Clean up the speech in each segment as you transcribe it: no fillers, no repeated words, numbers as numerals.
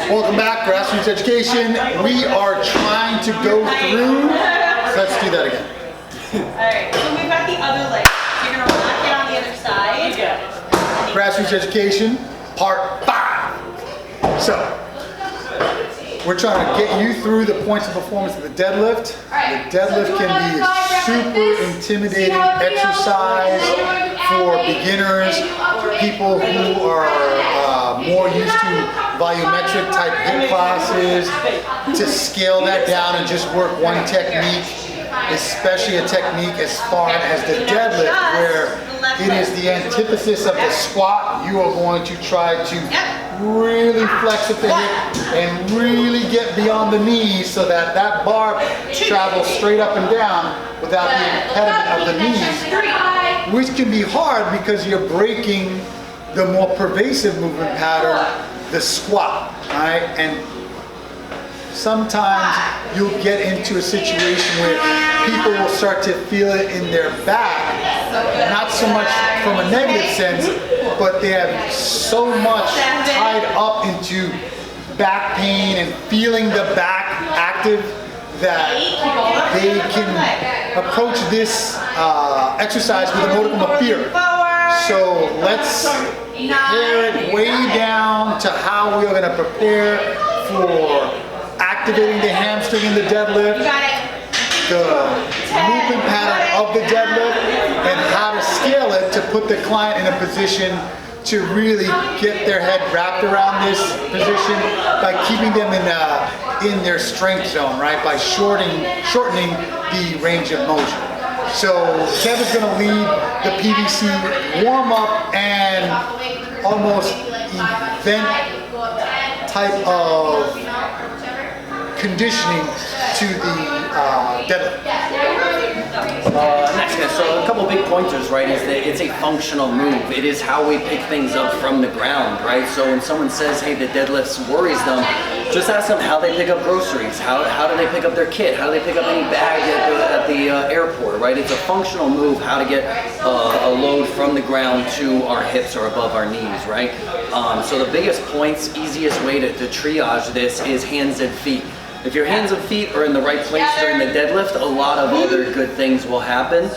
Welcome back, Grassroots Education. We are trying to go through, let's do that again. Alright, so we've got the other leg. You're going to rock it on the other side. Grassroots Education, part 5. So, we're trying to get you through the points of performance of the deadlift. The deadlift can be a super intimidating exercise for beginners, people who are more used to volumetric type hip classes, to scale that down and just work one technique, especially a technique as far as the deadlift, where it is the antithesis of the squat. You are going to try to really flex at the hip and really get beyond the knees so that that bar travels straight up and down without the impediment of the knees, which can be hard because you're breaking the more pervasive movement pattern, the squat, right? And sometimes you'll get into a situation where people will start to feel it in their back, not so much from a negative sense, but they have so much tied up into back pain and feeling the back active that they can approach this exercise with a modicum of fear. So let's pare it way down to how we are going to prepare for activating the hamstring in the deadlift, the movement pattern of the deadlift, and how to scale it to put the client in a position to really get their head wrapped around this position by keeping them in their strength zone, right? By shortening the range of motion. So Kevin's going to lead the PVC warm-up and almost event type of conditioning to the deadlift. Next, so a couple big pointers, right, is that it's a functional move. It is how we pick things up from the ground, right? So when someone says, hey, the deadlifts worries them, just ask them how they pick up groceries, how do they pick up their kit, how do they pick up any bag at the airport, right? It's a functional move, how to get a load from the ground to our hips or above our knees, right? So the biggest points, easiest way to triage this is hands and feet. If your hands and feet are in the right place during the deadlift, a lot of other good things will happen.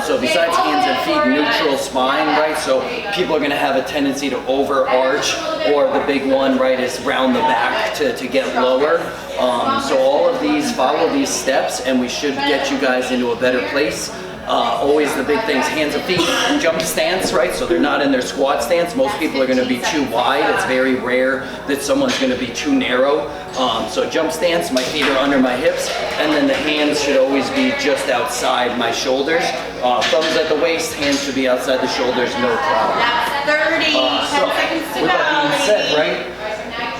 So besides hands and feet, neutral spine, right? So people are going to have a tendency to overarch, or the big one, right, is round the back to get lower. So all of these, follow these steps, and we should get you guys into a better place. Always the big things, hands and feet, jump stance, right? So they're not in their squat stance. Most people are going to be too wide. It's very rare that someone's going to be too narrow. So jump stance, my feet are under my hips, and then the hands should always be just outside my shoulders. Thumbs at the waist, hands should be outside the shoulders, no problem. That's 30, 10 seconds to go. With that being said, right?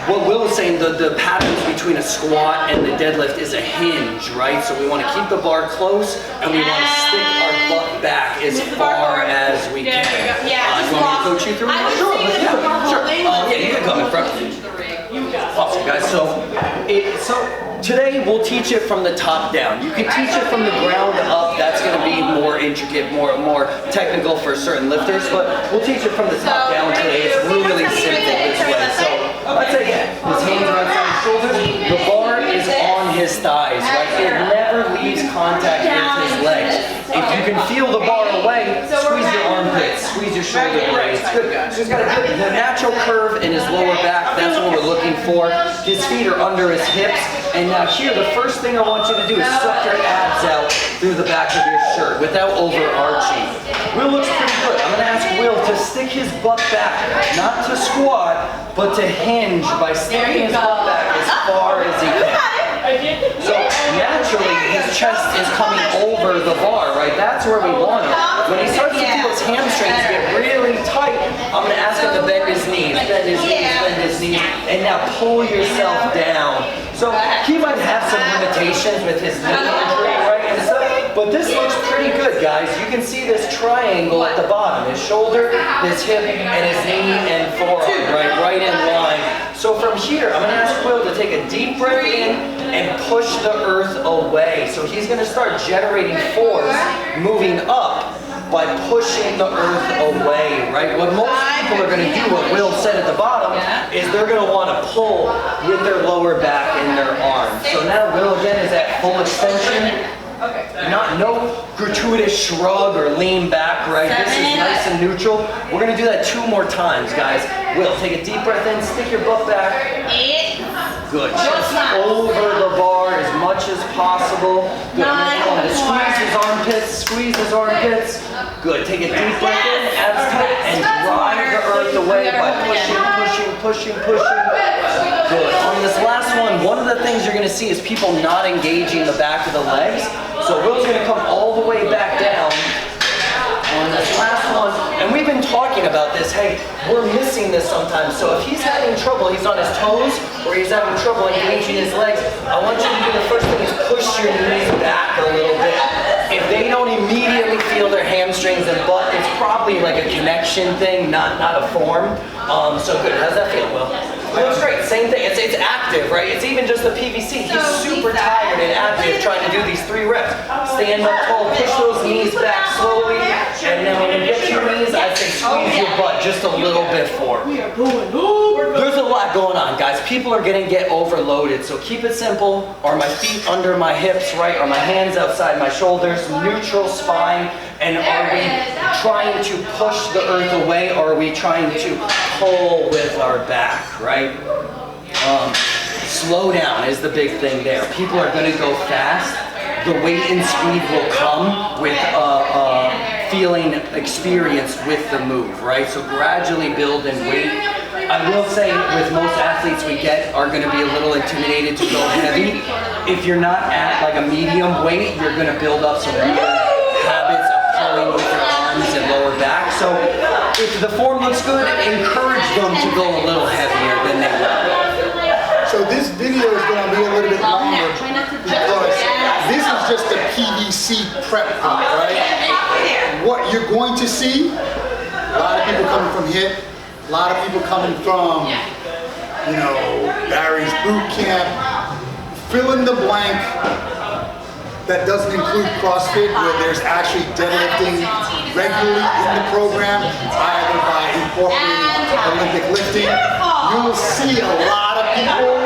What Will was saying, the patterns between a squat and the deadlift is a hinge, right? So we want to keep the bar close, and we want to stick our butt back as far as we can. Yeah, you want me to coach you through it? Sure. Yeah, you can come in front. Awesome, guys. So today we'll teach it from the top down. You can teach it from the ground up. That's going to be more intricate, more technical for certain lifters. But we'll teach it from the top down today. It's really simple this way. So let's say his hands are outside his shoulders. The bar is on his thighs, right? It never leaves contact with his legs. If you can feel the bar away, squeeze your armpits, squeeze your shoulder blades. Good. So he's got a good, the natural curve in his lower back. That's what we're looking for. His feet are under his hips. And now here, the first thing I want you to do is suck your abs out through the back of your shirt without overarching. Will looks pretty good. I'm going to ask Will to stick his butt back, not to squat, but to hinge by sticking his butt back as far as he can. So naturally, his chest is coming over the bar, right? That's where we want it. When he starts to feel his hamstrings get really tight, I'm going to ask him to bend his knees, bend his knees, bend his knees, and now pull yourself down. So he might have some limitations with his knee injury, right, and stuff, but this looks pretty good, guys. You can see this triangle at the bottom, his shoulder, his hip, and his knee and forearm, right in line. So from here, I'm going to ask Will to take a deep breath in and push the earth away. So he's going to start generating force, moving up by pushing the earth away, right? What most people are gonna do what Will said at the bottom, is they're gonna wanna pull with their lower back and their arms. So now Will again is at full extension. No gratuitous shrug or lean back, right? This is nice and neutral. We're gonna do that 2 more times, guys. Will, take a deep breath in, stick your butt back. 8. Good. Just over the bar as much as possible. Good. Squeeze his armpits, squeeze his armpits. Good. Take a deep breath in, abs tight, and drive the earth away by pushing. Good. On this last one of the things you're gonna see is people not engaging the back of the legs. So Will's gonna come all the way back down on this last one. And we've been talking about this. Hey, we're missing this sometimes. So if he's having trouble, he's on his toes, or he's having trouble engaging his legs, I want you to do the first thing is push your knees back a little bit. If they don't immediately feel their hamstrings and butt, it's probably like a connection thing, not a form. So good. How's that feel, Will? Feels great. Same thing. It's active, right? It's even just the PVC. He's super tired and active trying to do these 3 reps. Stand up tall, push those knees back slowly, and then when you get to your knees, I say squeeze your butt just a little bit forward. There's a lot going on, guys. People are gonna get overloaded, so keep it simple. Are my feet under my hips, right? Are my hands outside my shoulders? Neutral spine. And are we trying to push the earth away, or are we trying to pull with our back, right? Slow down is the big thing there. People are gonna go fast. The weight and speed will come with feeling experience with the move, right? So gradually build in weight. I will say with most athletes we get are gonna be a little intimidated to go heavy. If you're not at like a medium weight, you're gonna build up some weird habits of pulling with your arms and lower back. So if the form looks good, encourage them to go a little heavier than they were. So this video is going to be a little bit longer because this is just a PVC prep pump, right? What you're going to see, a lot of people coming from HIIT, a lot of people coming from, you know, Barry's boot camp, fill in the blank. That doesn't include CrossFit, where there's actually deadlifting regularly in the program, either by incorporating Olympic lifting. You'll see a lot of people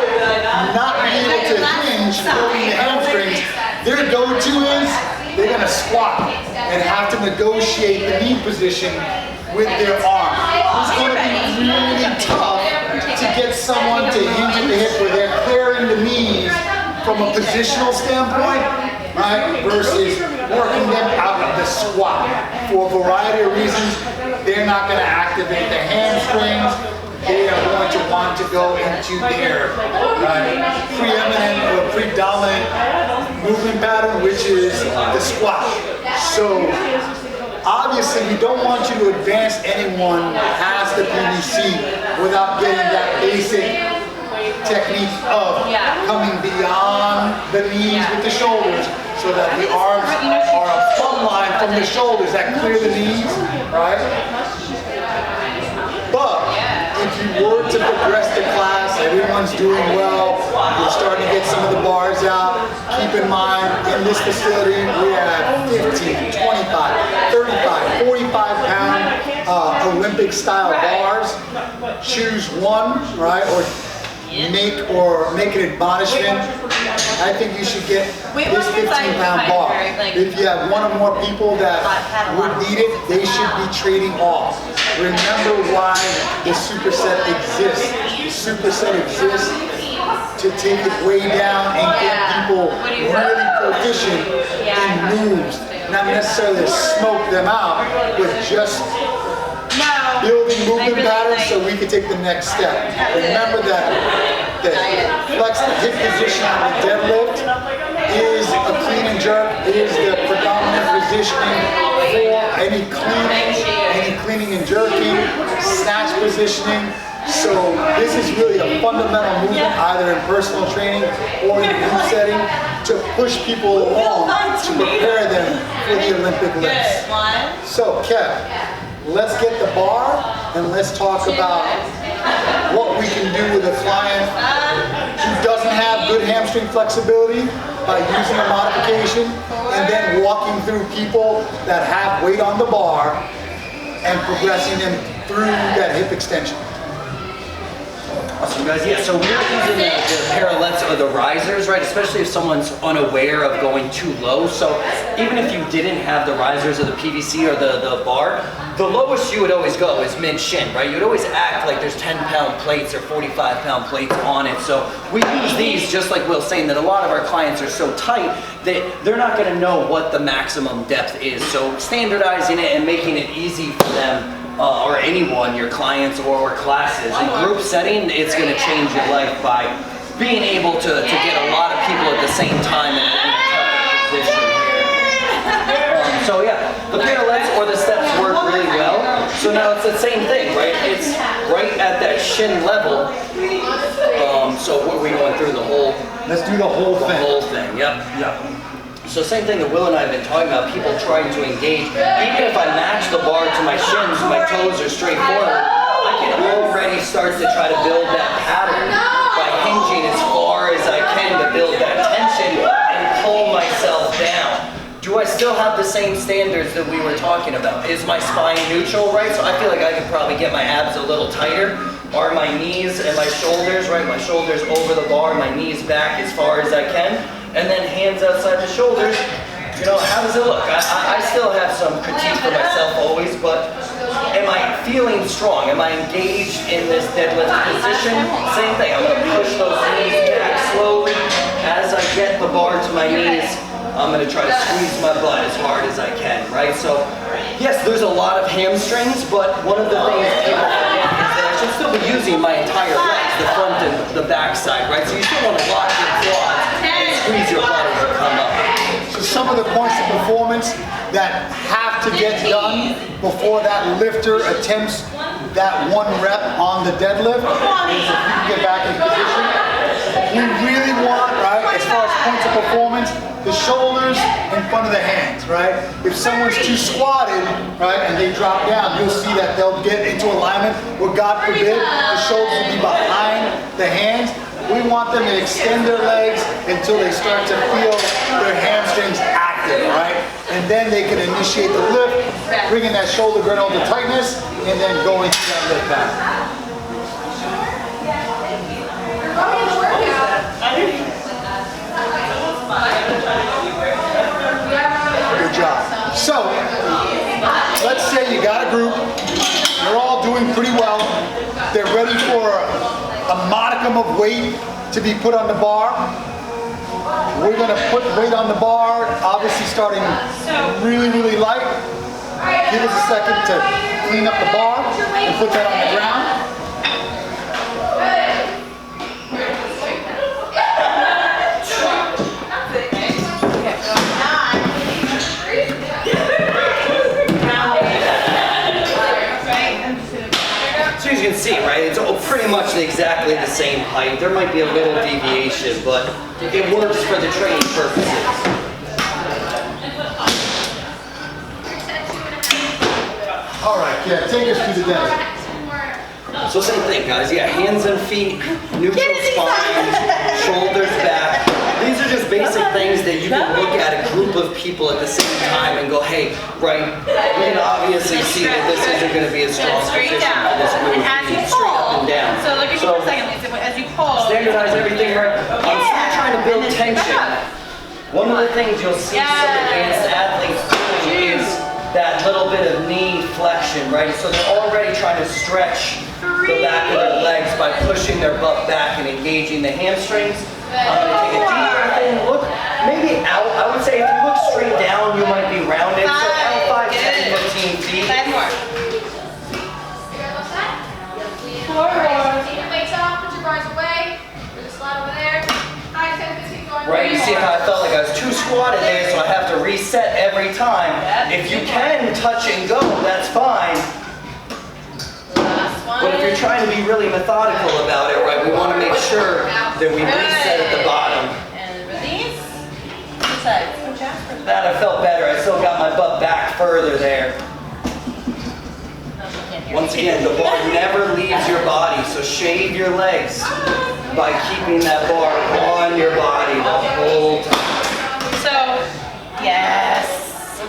not being able to hinge, building the hamstrings. Their go-to is they're gonna squat and have to negotiate the knee position with their arm. It's gonna be really tough to get someone to hinge at the hip where they're clearing the knees from a positional standpoint, right, versus working them out of the squat. For a variety of reasons, they're not going to activate the hamstrings. They are going to want to go into their preeminent or predominant movement pattern, which is the squat. So obviously, we don't want you to advance anyone past the PVC without getting that basic technique of coming beyond the knees with the shoulders so that the arms are a plumb line from the shoulders that clear the knees, right? But if you were to progress the class, everyone's doing well, you're starting to get some of the bars out. Keep in mind, in this facility, we have 15, 25, 35, 45 pound Olympic style bars. Choose one, right? Or make an admonishment. I think you should get this 15-pound bar. If you have one or more people that would need it, they should be trading off. Remember why the superset exists. The superset exists to take it way down and get people really proficient in moves. Not necessarily to smoke them out, but just building movement patterns so we can take the next step. Remember that the flex, the hip position on the deadlift is a clean and jerk. It is the predominant positioning for any cleaning and jerking, snatch positioning. So this is really a fundamental movement, either in personal training or in the group setting, to push people along to prepare them for the Olympic lifts. So Kev, let's get the bar and let's talk about what we can do with a client who doesn't have good hamstring flexibility by using a modification, and then walking through people that have weight on the bar and progressing them through that hip extension. Awesome, guys. Yeah, so we're using the parallettes or the risers, right? Especially if someone's unaware of going too low. So even if you didn't have the risers or the PVC or the bar, the lowest you would always go is mid-shin, right? You'd always act like there's 10-pound plates or 45-pound plates on it. So we use these, just like Will's saying, that a lot of our clients are so tight that they're not going to know what the maximum depth is. So standardizing it and making it easy for them, or anyone, your clients or classes. In group setting, it's going to change your life by being able to get a lot of people at the same time in a tougher position here. So yeah, the parallettes or the steps work really well. So now it's the same thing, right? It's right at that shin level. So what are we going through the whole? Let's do the whole thing. The whole thing, yep. So same thing that Will and I have been talking about, people trying to engage. Even if I match the bar to my shins, my toes are straight forward, I can already start to try to build that pattern by hinging as far as I can to build that tension and pull myself down. Do I still have the same standards that we were talking about? Is my spine neutral, right? So I feel like I could probably get my abs a little tighter. Are my knees and my shoulders, right? My shoulders over the bar, my knees back as far as I can. And then hands outside the shoulders. You know, how does it look? I still have some critique for myself always, but am I feeling strong? Am I engaged in this deadlift position? Same thing, I'm gonna push those knees back slowly. As I get the bar to my knees, I'm gonna try to squeeze my butt as hard as I can, right? So, yes, there's a lot of hamstrings, but one of the things people forget is that I should still be using my entire legs, the front and the back side, right? So you still wanna lock your quads and squeeze your butt as you come up. So some of the points of performance that have to get done before that lifter attempts that one rep on the deadlift is if you can get back in position. We really want, right, as far as points of performance, the shoulders in front of the hands, right? If someone's too squatted, right, and they drop down, you'll see that they'll get into alignment where, God forbid, the shoulders will be behind the hands. We want them to extend their legs until they start to feel their hamstrings active, right? And then they can initiate the lift, bringing that shoulder girdle to tightness, and then go into that lift back. Good job. So, let's say you got a group, they're all doing pretty well, they're ready for a modicum of weight to be put on the bar. We're going to put weight on the bar, obviously starting really, really light. Give us a second to clean up the bar and put that on the ground. So you can see, right, it's pretty much exactly the same height. There might be a little deviation, but it works for the training purposes. All right, yeah, take us through the deadlift. So same thing, guys. Yeah, hands and feet, neutral spine, shoulders back. These are just basic things that you can look at a group of people at the same time and go, hey, right, we can obviously see that this isn't going to be a strong position for this move. And as you Straight up pull, and down. so look at you for a second, Lisa, as you pull. Standardize everything right. I'm still trying to build tension. One of the things you'll see some advanced athletes doing is that little bit of knee flexion, right? So they're already trying to stretch the back of their legs by pushing their butt back and engaging the hamstrings. I'm going to take a deep breath in, look maybe out. I would say if you look straight down, you might be rounded. So out 5, 10, 15 feet. 5 more. Take your legs off, put your bars away. Just slide over there. 5, 10, 15, going. Right, you see how I felt like I was too squatted there, so I have to reset every time. If you can touch and go, that's fine. But if you're trying to be really methodical about it, right, we want to make sure that we reset at the bottom. And release. Two sides. That I felt better. I still got my butt back further there. Once again, the bar never leaves your body, so shave your legs by keeping that bar on your body the whole time. So, yes.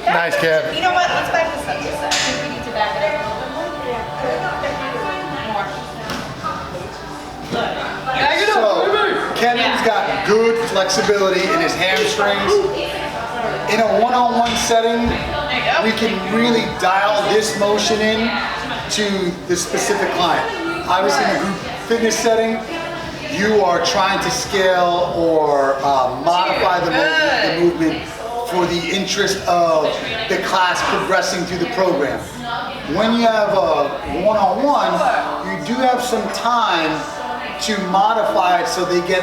Nice, Kev. You know what? Let's back this up just a second. I think we need to back it up a little bit more. flexibility in his hamstrings. In a one-on-one setting, we can really dial this motion in to the specific client. Obviously, in a group fitness setting, you are trying to scale or modify the movement for the interest of the class progressing through the program. When you have a one-on-one, you do have some time to modify it so they get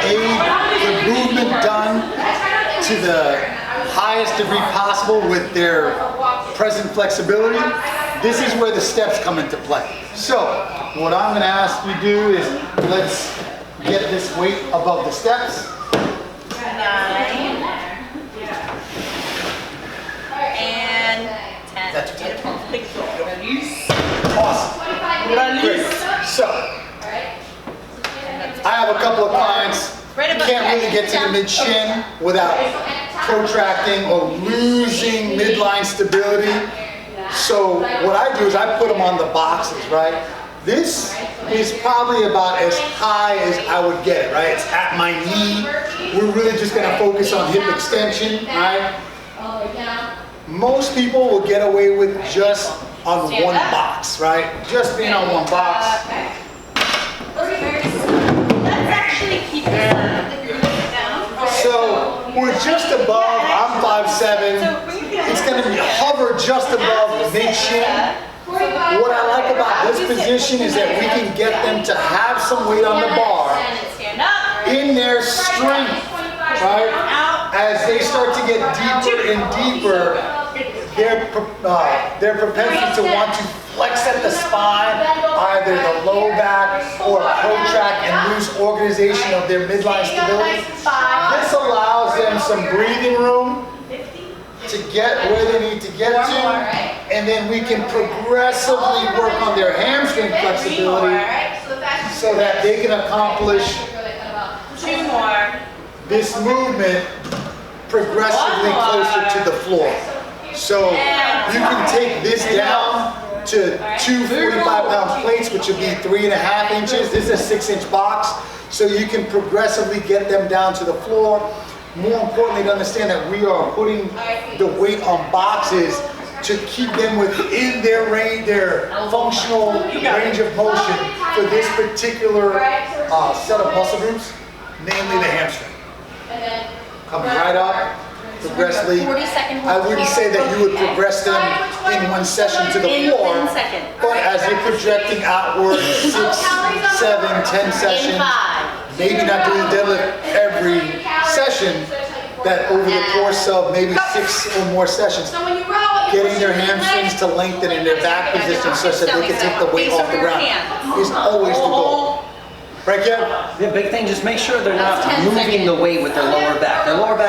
the movement done to the highest degree possible with their present flexibility. This is where the steps come into play. So, what I'm going to ask you to do is, let's get this weight above the steps. 9 and 10. That's Beautiful. Awesome. Great. So, I have a couple of clients can't really get to the mid-shin without protracting or losing midline stability. So what I do is I put them on the boxes, right? This is probably about as high as I would get it, right? It's at my knee. We're really just gonna focus on hip extension, right? Most people will get away with just on one box, right? Just being on one box. So we're just above, I'm 5'7". It's going to hover just above mid-shin. What I like about this position is that we can get them to have some weight on the bar in their strength, right? As they start to get deeper and deeper, their propensity to want to flex at the spine, either the low back or protract and lose organization of their midline stability. This allows them some breathing room to get where they need to get to, and then we can progressively work on their hamstring flexibility so that they can accomplish 2 more. this movement progressively closer to the floor. So you can take this down to 2 45-pound plates, which would be 3.5 inches. This is a 6-inch box, so you can progressively get them down to the floor. More importantly, to understand that we are putting the weight on boxes to keep them within their range, their functional range of motion for this particular set of muscle groups, namely the hamstring. Coming right up, progressively. I wouldn't say that you would progress them in one session to the floor, but as you're projecting outward 6, 7, 10 sessions, maybe not doing deadlift every session, that over the course of maybe 6 or more sessions, getting their hamstrings to lengthen in their back position such that they can take the weight off the ground is always the goal. Right, Kev? The big thing, just make sure they're not moving the weight with their lower back. Their lower back